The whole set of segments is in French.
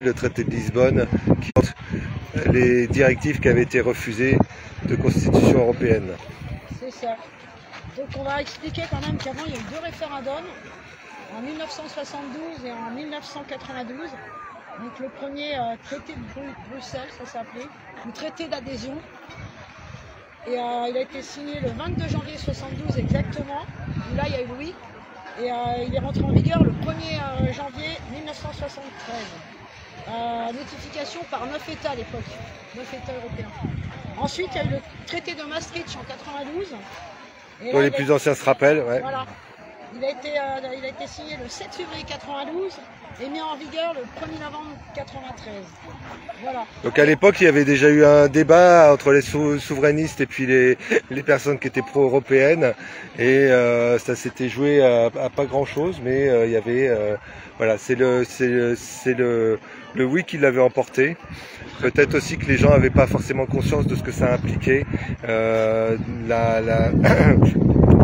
Le traité de Lisbonne qui porte les directives qui avaient été refusées de Constitution européenne. C'est ça. Donc on va expliquer quand même qu'avant il y a eu deux référendums, en 1972 et en 1992. Donc le premier traité de Bruxelles, ça s'appelait, le traité d'adhésion. Et il a été signé le 22 janvier 72 exactement, où là il y a eu oui. Et il est rentré en vigueur le 1er janvier 1973. Notification par 9 États à l'époque, 9 États européens. Ensuite, il y a eu le traité de Maastricht en 92. Et Pour les plus anciens se rappellent, ouais. Voilà. Il a été signé le 7 février 92 et mis en vigueur le 1er novembre 93. Voilà. Donc à l'époque, il y avait déjà eu un débat entre les souverainistes et puis les personnes qui étaient pro-européennes. Et ça s'était joué à pas grand-chose, mais il y avait... voilà, c'est le oui qui l'avait emporté. Peut-être aussi que les gens n'avaient pas forcément conscience de ce que ça impliquait,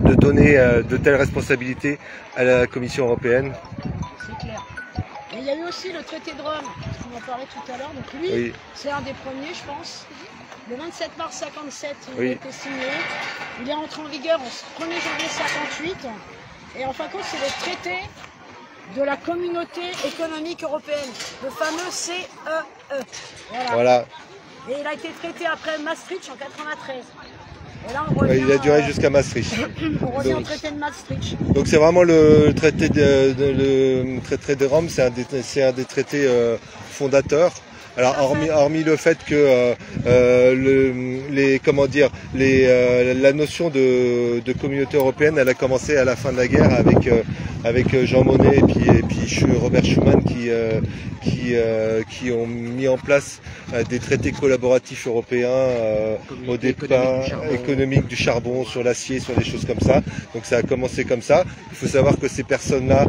de donner de telles responsabilités à la Commission européenne. C'est clair. Et il y a eu aussi le traité de Rome, on en parlait tout à l'heure. Donc lui, oui. C'est un des premiers, je pense. Le 27 mars 57, il oui. a été signé. Il est entré en vigueur au 1er janvier 58. Et en fin de compte, c'est le traité de la Communauté économique européenne, le fameux CEE. Voilà. Et il a été traité après Maastricht en 93. Et là, on revient, il a duré jusqu'à Maastricht. On revient au traité de Maastricht. Donc c'est vraiment le traité de Rome, c'est un des traités fondateurs. Alors hormis le fait que la notion de communauté européenne, elle a commencé à la fin de la guerre avec Jean Monnet et puis Robert Schuman qui ont mis en place des traités collaboratifs européens au départ économiques du charbon, sur l'acier, sur des choses comme ça. Donc ça a commencé comme ça. Il faut savoir que ces personnes-là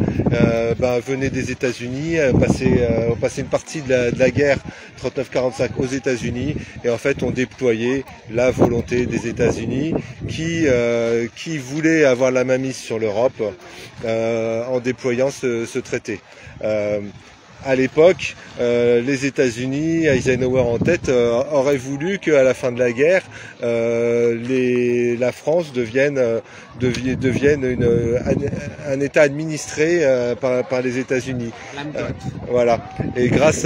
venaient des États-Unis, ont passé une partie de la guerre 39-45 aux États-Unis et en fait ont déployé la volonté des États-Unis qui voulaient avoir la mainmise sur l'Europe en déployant ce traité. À l'époque, les États-Unis, Eisenhower en tête, auraient voulu qu'à la fin de la guerre, la France devienne un État administré par les États-Unis. Voilà. Et grâce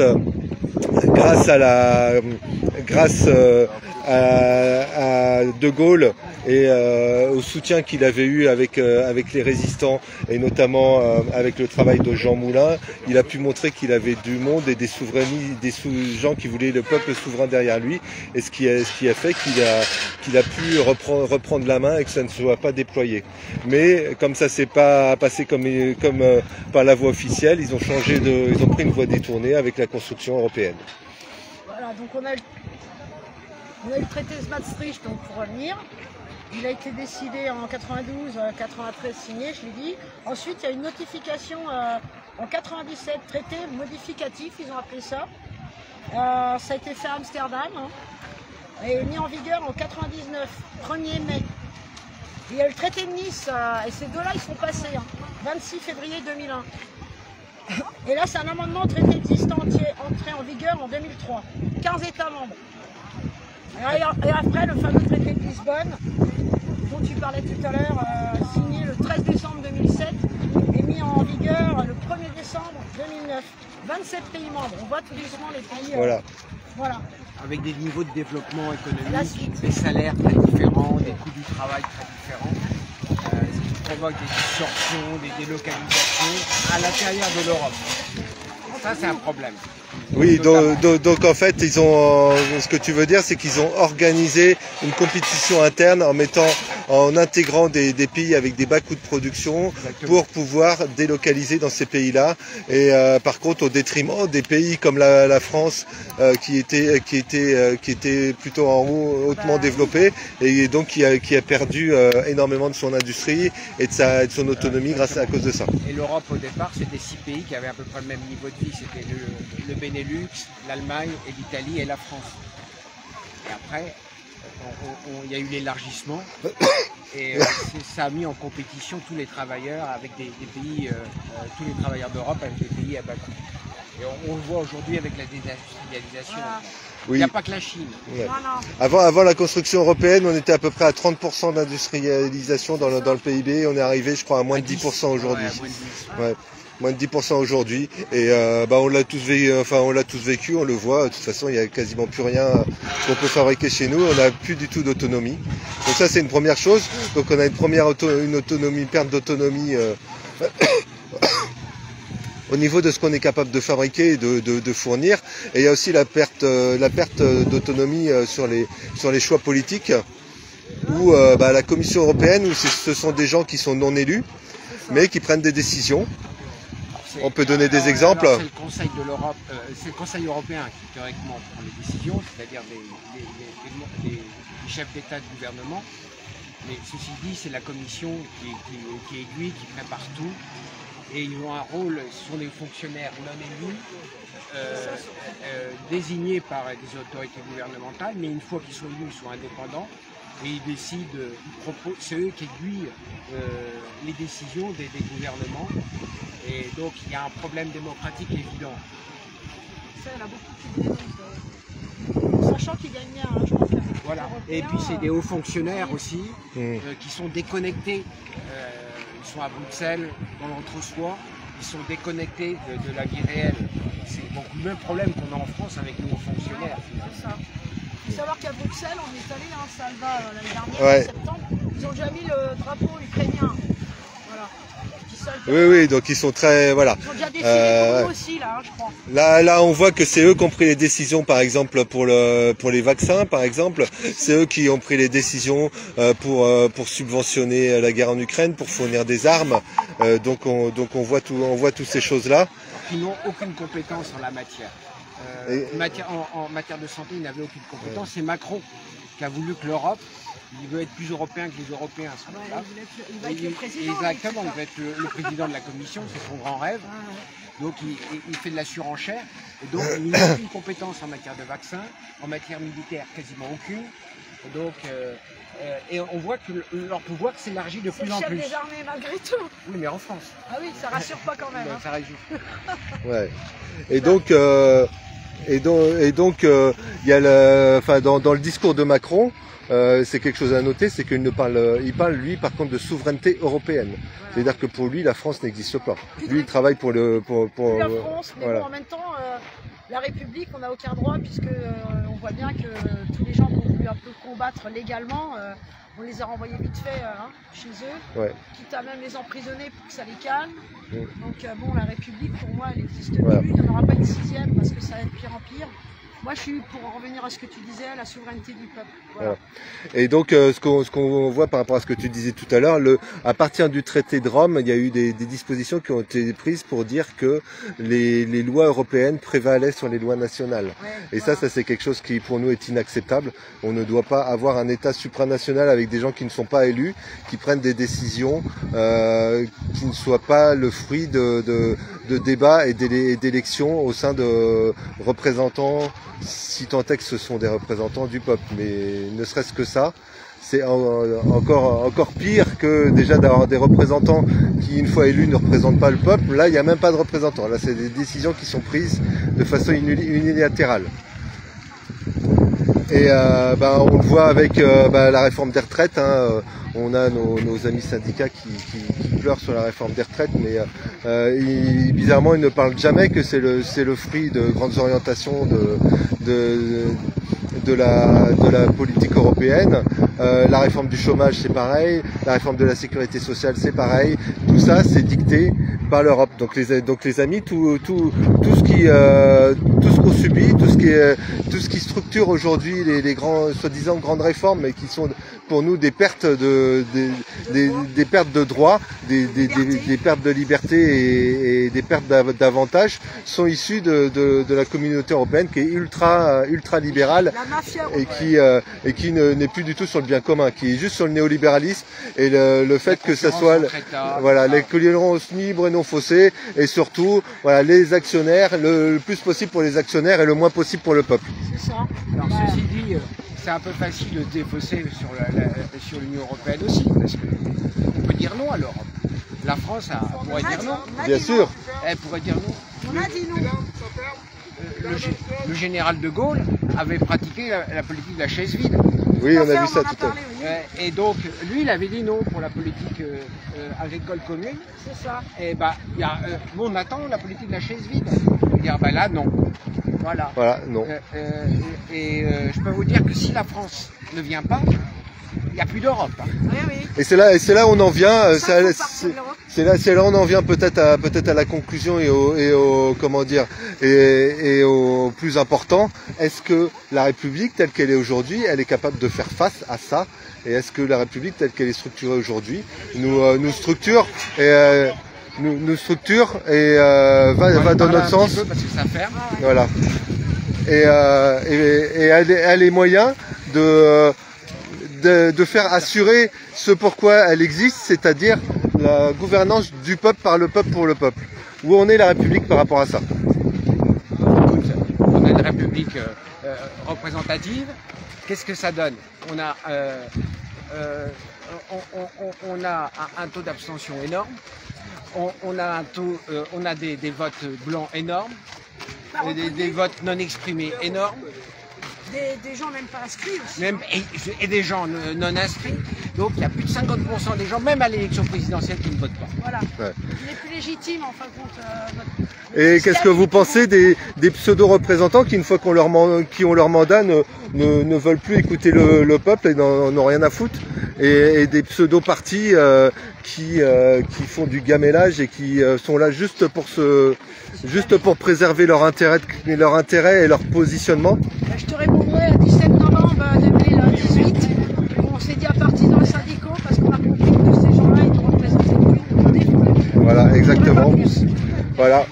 à De Gaulle et au soutien qu'il avait eu avec les résistants et notamment avec le travail de Jean Moulin, il a pu montrer qu'il avait du monde et des gens qui voulaient le peuple souverain derrière lui, et ce qui a fait qu'il a pu reprendre la main et que ça ne soit pas déployé. Mais comme ça s'est pas passé comme par la voie officielle, ils ont pris une voie détournée avec la construction européenne. Voilà, donc on a eu le traité de Maastricht, donc pour revenir. Il a été décidé en 92, 93 signé, je l'ai dit. Ensuite, il y a une notification en 97, traité modificatif, ils ont appelé ça. Ça a été fait à Amsterdam, et mis en vigueur en 99, 1er mai. Il y a le traité de Nice, et ces deux-là, ils sont passés, 26 février 2001. Et là, c'est un amendement au traité existant entré en vigueur en 2003. 15 États membres. Et après, le fameux traité de Lisbonne, dont tu parlais tout à l'heure, signé le 13 décembre 2007 et mis en vigueur le 1er décembre 2009. 27 pays membres. On voit tout doucement les pays. Voilà. Avec des niveaux de développement économique, des salaires très différents, des coûts du travail très différents, ce qui provoque des distorsions, des délocalisations à l'intérieur de l'Europe. Ça, c'est un problème. Oui, donc en fait, ce que tu veux dire, c'est qu'ils ont organisé une compétition interne en intégrant des pays avec des bas coûts de production. Exactement. Pour pouvoir délocaliser dans ces pays-là. Et par contre, au détriment des pays comme la France, qui était plutôt hautement développés, et donc qui a perdu énormément de son industrie et de son autonomie à cause de ça. Et l'Europe, au départ, c'était 6 pays qui avaient à peu près le même niveau de vie. C'était le Benelux, l'Allemagne et l'Italie et la France. Et après, il y a eu l'élargissement et ça a mis en compétition tous les travailleurs avec des pays, tous les travailleurs d'Europe avec des pays à bas coût. Et on le voit aujourd'hui avec la désindustrialisation. Voilà. Il n'y a pas que la Chine. Ouais. Non, non. Avant la construction européenne, on était à peu près à 30% d'industrialisation dans le PIB. On est arrivé, je crois, à moins de 10% aujourd'hui. Ouais, moins de 10. Ouais. Moins de 10% aujourd'hui. Et on l'a tous vécu, on le voit. De toute façon, il n'y a quasiment plus rien qu'on peut fabriquer chez nous. On n'a plus du tout d'autonomie. Donc ça, c'est une première chose. Donc on a une perte d'autonomie au niveau de ce qu'on est capable de fabriquer et de fournir. Et il y a aussi la perte d'autonomie sur les choix politiques, où la Commission européenne, où ce sont des gens qui sont non élus, mais qui prennent des décisions. On peut donner des exemples. C'est le Conseil de l'Europe, c'est le Conseil européen qui théoriquement prend les décisions, c'est-à-dire les chefs d'État et de gouvernement. Mais ceci dit, c'est la Commission qui aiguille, qui prépare tout. Et ils ont un rôle, ce sont des fonctionnaires non élus, désignés par des autorités gouvernementales, mais une fois qu'ils sont élus, ils sont indépendants. Et ils décident, c'est eux qui aiguillent les décisions des gouvernements. Et donc il y a un problème démocratique évident. Ça, il y en a beaucoup qui dénoncent. Sachant qu'ils gagnent bien, hein, je pense. Voilà. Et puis c'est des hauts fonctionnaires aussi qui sont déconnectés. Ils sont à Bruxelles, dans l'entre-soi. Ils sont déconnectés de la vie réelle. C'est donc le même problème qu'on a en France avec nos hauts fonctionnaires. C'est ça. Il faut savoir qu'à Bruxelles, on est allé, hein, Salva, l'année dernière, Ouais. en septembre, ils ont déjà mis le drapeau ukrainien. Voilà. Oui, donc ils sont très, voilà. Ils ont déjà décidé pour nous aussi, là, hein, je crois. Là, on voit que c'est eux qui ont pris les décisions, par exemple, pour les vaccins, par exemple. C'est eux qui ont pris les décisions pour subventionner la guerre en Ukraine, pour fournir des armes. Donc on voit toutes ces choses-là. Ils n'ont aucune compétence en la matière. En matière de santé, ils n'avaient aucune compétence. C'est Macron qui a voulu que l'Europe, il veut être plus européen que les Européens à ce moment-là. Il va être le président. Exactement, il va être le président de la Commission, c'est son grand rêve. Donc il fait de la surenchère. Et donc il n'a aucune compétence en matière de vaccins, en matière militaire quasiment aucune. Donc, et on voit que leur pouvoir s'élargit de plus en plus. C'est le chef des armées malgré tout. Oui, mais en France. Ah oui, ça rassure pas quand même. Hein. Ça rassure. Ouais. Et donc il y a dans le discours de Macron, c'est quelque chose à noter, c'est qu'il parle lui par contre de souveraineté européenne. Voilà. C'est-à-dire que pour lui la France n'existe pas. Lui il travaille pour la France, mais voilà. bon, en même temps la République on n'a aucun droit puisque on voit bien que tous les gens qui ont voulu un peu combattre légalement, on les a renvoyés vite fait chez eux, ouais. Quitte à même les emprisonner pour que ça les calme. Donc bon, la République pour moi elle n'existe voilà. plus, il n'y en aura pas une sixième parce que ça va être pire en pire. Moi, je suis pour en revenir à ce que tu disais, la souveraineté du peuple. Voilà. Et donc, ce qu'on voit par rapport à ce que tu disais tout à l'heure, à partir du traité de Rome, il y a eu des dispositions qui ont été prises pour dire que les lois européennes prévalaient sur les lois nationales. Ouais, et voilà. ça c'est quelque chose qui, pour nous, est inacceptable. On ne doit pas avoir un État supranational avec des gens qui ne sont pas élus, qui prennent des décisions qui ne soient pas le fruit de débats et d'élections au sein de représentants, si tant est que ce sont des représentants du peuple, mais ne serait-ce que ça, c'est encore pire que déjà d'avoir des représentants qui, une fois élus, ne représentent pas le peuple. Là, il n'y a même pas de représentants. Là, c'est des décisions qui sont prises de façon unilatérale. Et on le voit avec la réforme des retraites. Hein, on a nos amis syndicats qui pleurent sur la réforme des retraites, mais bizarrement ils ne parlent jamais que c'est le fruit de grandes orientations de la politique européenne. La réforme du chômage c'est pareil, la réforme de la sécurité sociale c'est pareil. Tout ça c'est dicté par l'Europe. Donc les amis, tout ce qu'on subit, tout ce qui structure aujourd'hui les grands soi-disant grandes réformes, mais qui sont pour nous des pertes des pertes de droits, des pertes de liberté et des pertes d'avantages, sont issus de la communauté européenne qui est ultra libérale et qui n'est plus du tout sur le bien commun, qui est juste sur le néolibéralisme et le fait que ça soit voilà les concurrences libres et non faussées, et surtout voilà les actionnaires, le plus possible pour les actionnaires et le moins possible pour le peuple. C'est ça. Alors ceci dit, c'est un peu facile de se défausser sur l'Union européenne aussi, parce qu'on peut dire non à l'Europe. La France pourrait dire non. Bien sûr. Elle pourrait dire non. On a dit non. le général de Gaulle avait pratiqué la politique de la chaise vide. Oui, on a vu ça tout à l'heure. Et donc, lui, il avait dit non pour la politique agricole commune. C'est ça. Et bah, on attend la politique de la chaise vide. Dire, bah là, non. Voilà. Voilà, non. Je peux vous dire que si la France ne vient pas, il n'y a plus d'Europe. Oui, oui. Et c'est là où on en vient. C'est là on en vient peut-être à la conclusion et au comment dire et au plus important. Est-ce que la République telle qu'elle est aujourd'hui, elle est capable de faire face à ça? Et est-ce que la République telle qu'elle est structurée aujourd'hui nous structure et va dans notre sens? Parce que ça ferme. Voilà. Et elle a les moyens de faire assurer ce pourquoi elle existe, c'est-à-dire la gouvernance du peuple par le peuple pour le peuple. Où en est la République par rapport à ça? Écoute, on a une République représentative. Qu'est-ce que ça donne? On a un taux d'abstention énorme. On a des votes blancs énormes, des votes non exprimés énormes. Des gens même pas inscrits aussi. Et des gens non inscrits. Donc il y a plus de 50% des gens, même à l'élection présidentielle, qui ne votent pas. Voilà. Ouais. Il est plus légitime en fin de compte. Et qu'est-ce que vous pensez des pseudo-représentants qui, une fois qu'on ont leur mandat, ne veulent plus écouter le peuple et n'en ont rien à foutre, et des pseudo-partis qui font du gamellage et qui sont là juste pour préserver leur intérêt et leur positionnement? Je te répondrai à 17 novembre 2018, où on s'est dit à partisans et syndicaux, parce qu'on a compris que ces gens-là, ils nous représentaient plus. Voilà, exactement. Voilà.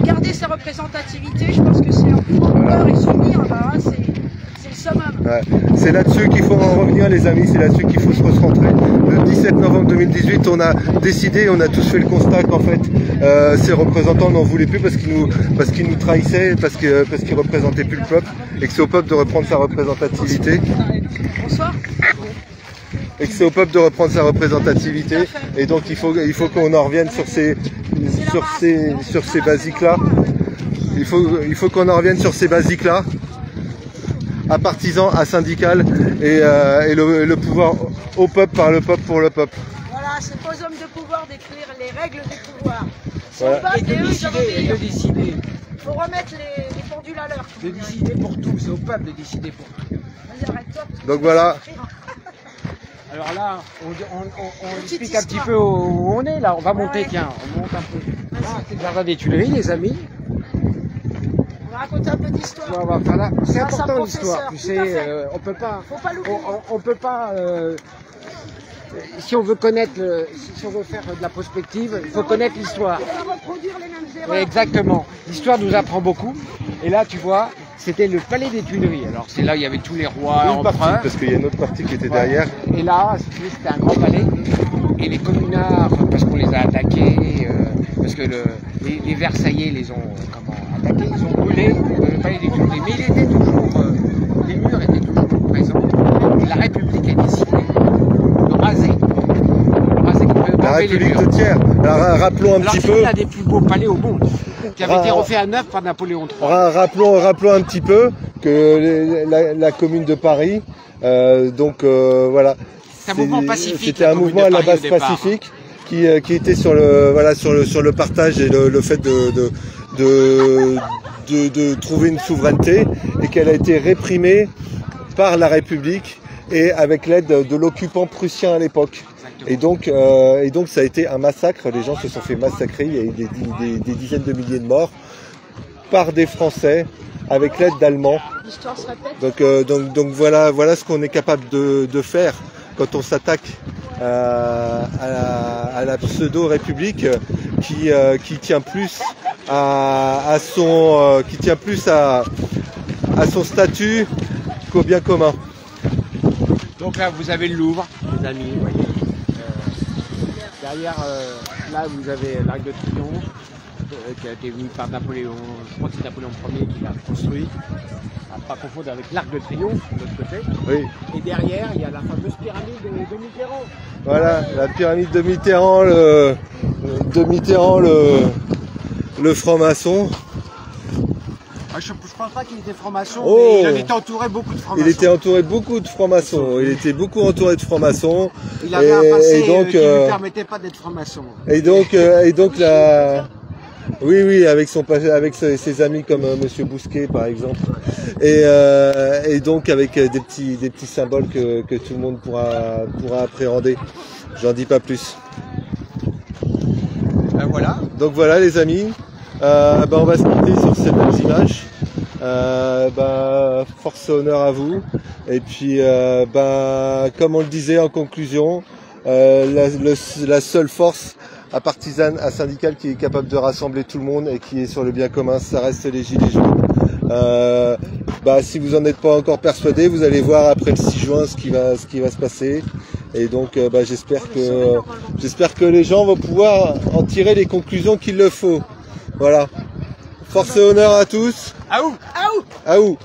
Garder sa représentativité, je pense que c'est leur plus grand bonheur et souvenir, bah, c'est le summum. Ouais. C'est là-dessus qu'il faut en revenir, les amis, c'est là-dessus qu'il faut se recentrer. Le 17 novembre 2018, on a décidé, on a tous fait le constat qu'en fait, ces représentants n'en voulaient plus parce qu'ils nous trahissaient, parce qu'ils représentaient plus le peuple, et que c'est au peuple de reprendre sa représentativité. Bonsoir. Et que c'est au peuple de reprendre sa représentativité, et donc il faut qu'on en revienne sur ces basiques-là. Il faut qu'on en revienne sur ces basiques-là, à partisans, à syndical, et le pouvoir au peuple, par le peuple, pour le peuple. Voilà, c'est aux hommes de pouvoir d'écrire les règles du pouvoir. Voilà. Et de décider. Il faut remettre les pendules à l'heure. De décider pour tout, c'est au peuple de décider pour tout. Vas-y, arrête-toi. Donc voilà. Alors là, on explique un petit peu où on est là. On va monter, tiens, on monte un peu. Ah, c'est le jardin des Tuileries, les amis. On va raconter un peu d'histoire. C'est important l'histoire. Tu sais, on peut pas. Faut pas l'oublier. On peut pas. Si on veut connaître, si on veut faire de la prospective, il faut connaître l'histoire. On va reproduire les mêmes erreurs. Exactement. L'histoire nous apprend beaucoup. Et là, tu vois, c'était le palais des Tuileries. Alors c'est là où il y avait tous les rois, empereurs. Parce qu'il y a une autre partie qui était derrière. Et là, c'était un grand palais. Et les communards, parce qu'on les a attaqués, parce que les Versaillais les ont attaqués, ils ont brûlé le palais des Tuileries. Mais il était toujours, les murs étaient toujours présents. Et la République a décidé de raser. La République de Thiers. Alors, rappelons un petit peu. C'est l'un des plus beaux palais au monde, qui avait été refait à neuf par Napoléon III. Rappelons un petit peu que la commune de Paris, voilà. C'est un mouvement pacifique. C'était un mouvement à la base pacifique qui était sur le partage et le fait de trouver une souveraineté, et qu'elle a été réprimée par la République et avec l'aide de l'occupant prussien à l'époque. Et donc ça a été un massacre, les gens se sont fait massacrer, il y a eu des dizaines de milliers de morts par des Français avec l'aide d'Allemands. L'histoire se répète. Donc voilà ce qu'on est capable de faire quand on s'attaque à la pseudo-république qui tient plus à son statut qu'au bien commun. Donc là, vous avez le Louvre, les amis. Vous voyez. Derrière, là, vous avez l'Arc de Triomphe, qui a été vu par Napoléon. Je crois que c'est Napoléon Ier qui l'a construit. À ne pas confondre avec l'Arc de Triomphe, de l'autre côté. Oui. Et derrière, il y a la fameuse pyramide de Mitterrand. Voilà, la pyramide de Mitterrand, le franc-maçon. je pense pas qu'il était franc-maçon, Oh. mais il avait été entouré beaucoup de francs-maçons. Il était entouré beaucoup de francs-maçons. Il était beaucoup entouré de francs-maçons. Il avait un passé donc, qui ne lui permettait pas d'être franc-maçon. Et donc la... Oui, avec ses amis comme Monsieur Bousquet par exemple, et donc avec des petits symboles que tout le monde pourra appréhender. J'en dis pas plus. Voilà. Donc voilà les amis, on va se quitter sur ces belles images. Force et honneur à vous. Et puis comme on le disait en conclusion, la seule force partisane, syndicale qui est capable de rassembler tout le monde et qui est sur le bien commun, ça reste les Gilets jaunes. Si vous en êtes pas encore persuadé, vous allez voir après le 6 juin ce qui va se passer. Et donc j'espère que les gens vont pouvoir en tirer les conclusions qu'il le faut. Voilà. Force et honneur à tous. Aou. Aou.